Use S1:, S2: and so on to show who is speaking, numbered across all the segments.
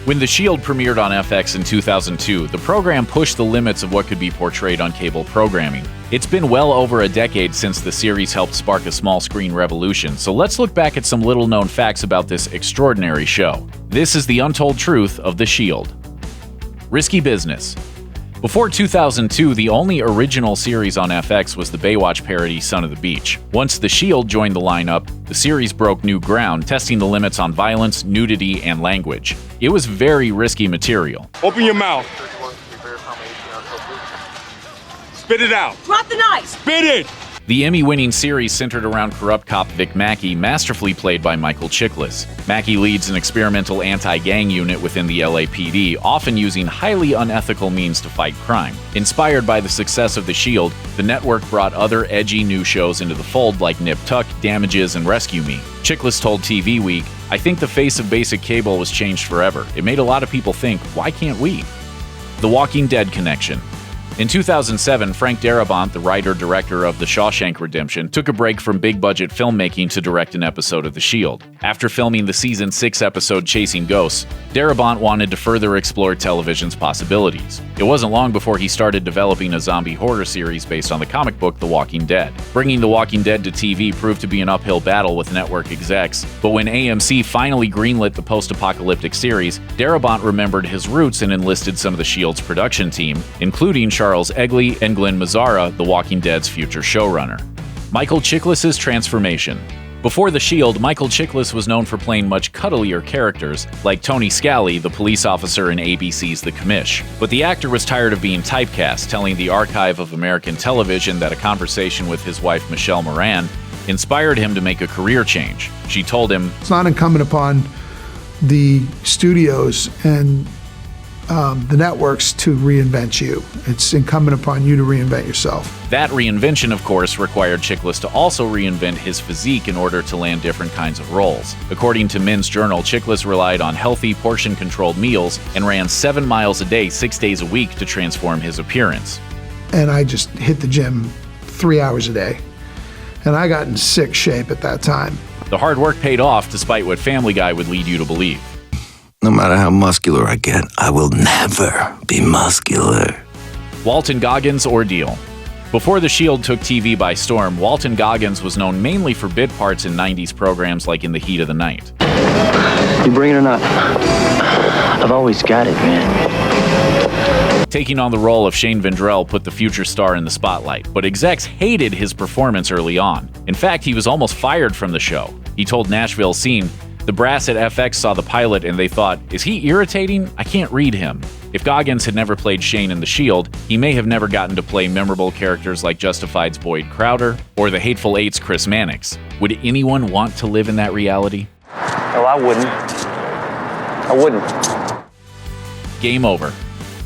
S1: When The Shield premiered on FX in 2002, the program pushed the limits of what could be portrayed on cable programming. It's been well over a decade since the series helped spark a small screen revolution, so let's look back at some little-known facts about this extraordinary show. This is the untold truth of The Shield. Risky business. Before 2002, the only original series on FX was the Baywatch parody Son of the Beach. Once The Shield joined the lineup, the series broke new ground, testing the limits on violence, nudity, and language. It was very risky material.
S2: Open your mouth. Spit it out.
S3: Drop the knife.
S2: Spit it.
S1: The Emmy-winning series centered around corrupt cop Vic Mackey, masterfully played by Michael Chiklis. Mackey leads an experimental anti-gang unit within the LAPD, often using highly unethical means to fight crime. Inspired by the success of The Shield, the network brought other edgy new shows into the fold like Nip Tuck, Damages, and Rescue Me. Chiklis told TV Week, "I think the face of basic cable was changed forever. It made a lot of people think, why can't we?" The Walking Dead connection. In 2007, Frank Darabont, the writer-director of The Shawshank Redemption, took a break from big-budget filmmaking to direct an episode of The Shield. After filming the Season 6 episode Chasing Ghosts, Darabont wanted to further explore television's possibilities. It wasn't long before he started developing a zombie horror series based on the comic book The Walking Dead. Bringing The Walking Dead to TV proved to be an uphill battle with network execs, but when AMC finally greenlit the post-apocalyptic series, Darabont remembered his roots and enlisted some of The Shield's production team, including Charles Egley and Glenn Mazzara, The Walking Dead's future showrunner. Michael Chiklis' transformation. Before The Shield, Michael Chiklis was known for playing much cuddlier characters, like Tony Scally, the police officer in ABC's The Commish. But the actor was tired of being typecast, telling the Archive of American Television that a conversation with his wife Michelle Moran inspired him to make a career change. She told him,
S4: "It's not incumbent upon the studios and the networks to reinvent you. It's incumbent upon you to reinvent yourself."
S1: That reinvention, of course, required Chiklis to also reinvent his physique in order to land different kinds of roles. According to Men's Journal, Chiklis relied on healthy, portion-controlled meals and ran 7 miles a day, 6 days a week to transform his appearance.
S4: And I just hit the gym 3 hours a day. And I got in sick shape at that time.
S1: The hard work paid off, despite what Family Guy would lead you to believe.
S5: No matter how muscular I get, I will never be muscular.
S1: Walton Goggins' ordeal. Before The Shield took TV by storm, Walton Goggins was known mainly for bit parts in 90s programs like In the Heat of the Night.
S6: You bring it or not? I've always got it, man.
S1: Taking on the role of Shane Vendrell put the future star in the spotlight, but execs hated his performance early on. In fact, he was almost fired from the show. He told Nashville Scene, "The brass at FX saw the pilot and they thought, is he irritating? I can't read him." If Goggins had never played Shane in The Shield, he may have never gotten to play memorable characters like Justified's Boyd Crowder or The Hateful Eight's Chris Mannix. Would anyone want to live in that reality?
S6: No, I wouldn't. I wouldn't.
S1: Game over.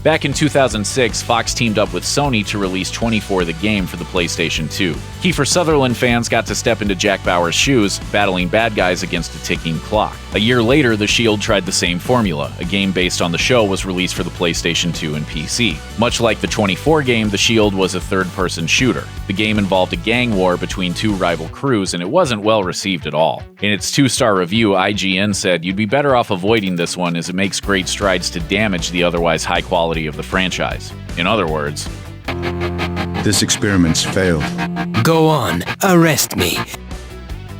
S1: Back in 2006, Fox teamed up with Sony to release 24 the game for the PlayStation 2. Kiefer Sutherland fans got to step into Jack Bauer's shoes, battling bad guys against a ticking clock. A year later, The Shield tried the same formula. A game based on the show was released for the PlayStation 2 and PC. Much like the 24 game, The Shield was a third-person shooter. The game involved a gang war between two rival crews, and it wasn't well received at all. In its 2-star review, IGN said, "You'd be better off avoiding this one as it makes great strides to damage the otherwise high quality of the franchise." In other words,
S7: this experiment's failed.
S8: Go on, arrest me.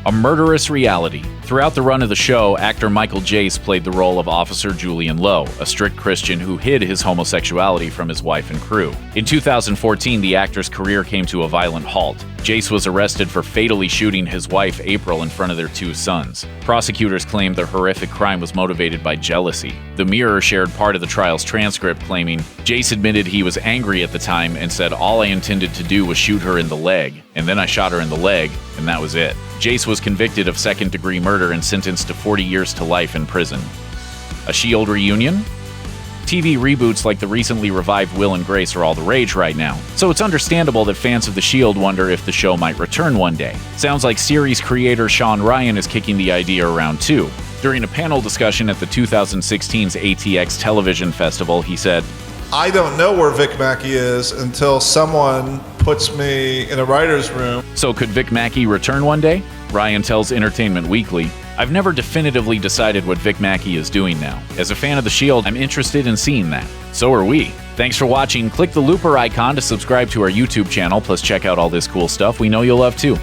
S1: a murderous reality. Throughout the run of the show, actor Michael Jace played the role of Officer Julian Lowe, a strict Christian who hid his homosexuality from his wife and crew. In 2014, the actor's career came to a violent halt. Jace was arrested for fatally shooting his wife, April, in front of their 2 sons. Prosecutors claimed the horrific crime was motivated by jealousy. The Mirror shared part of the trial's transcript, claiming, Jace admitted he was angry at the time and said, "All I intended to do was shoot her in the leg, and then I shot her in the leg, and that was it." Jace was convicted of second-degree murder and sentenced to 40 years to life in prison. A Shield reunion? TV reboots like the recently revived Will and Grace are all the rage right now, so it's understandable that fans of The Shield wonder if the show might return one day. Sounds like series creator Sean Ryan is kicking the idea around too. During a panel discussion at the 2016's ATX Television Festival, he said,
S9: "I don't know where Vic Mackey is until someone puts me in a writer's room."
S1: So could Vic Mackey return one day? Ryan tells Entertainment Weekly, I've never definitively decided what Vic Mackey is doing now. As a fan of The Shield, I'm interested in seeing that. So are we. Thanks for watching. Click the looper icon to subscribe to our YouTube channel, plus check out all this cool stuff we know you'll love too.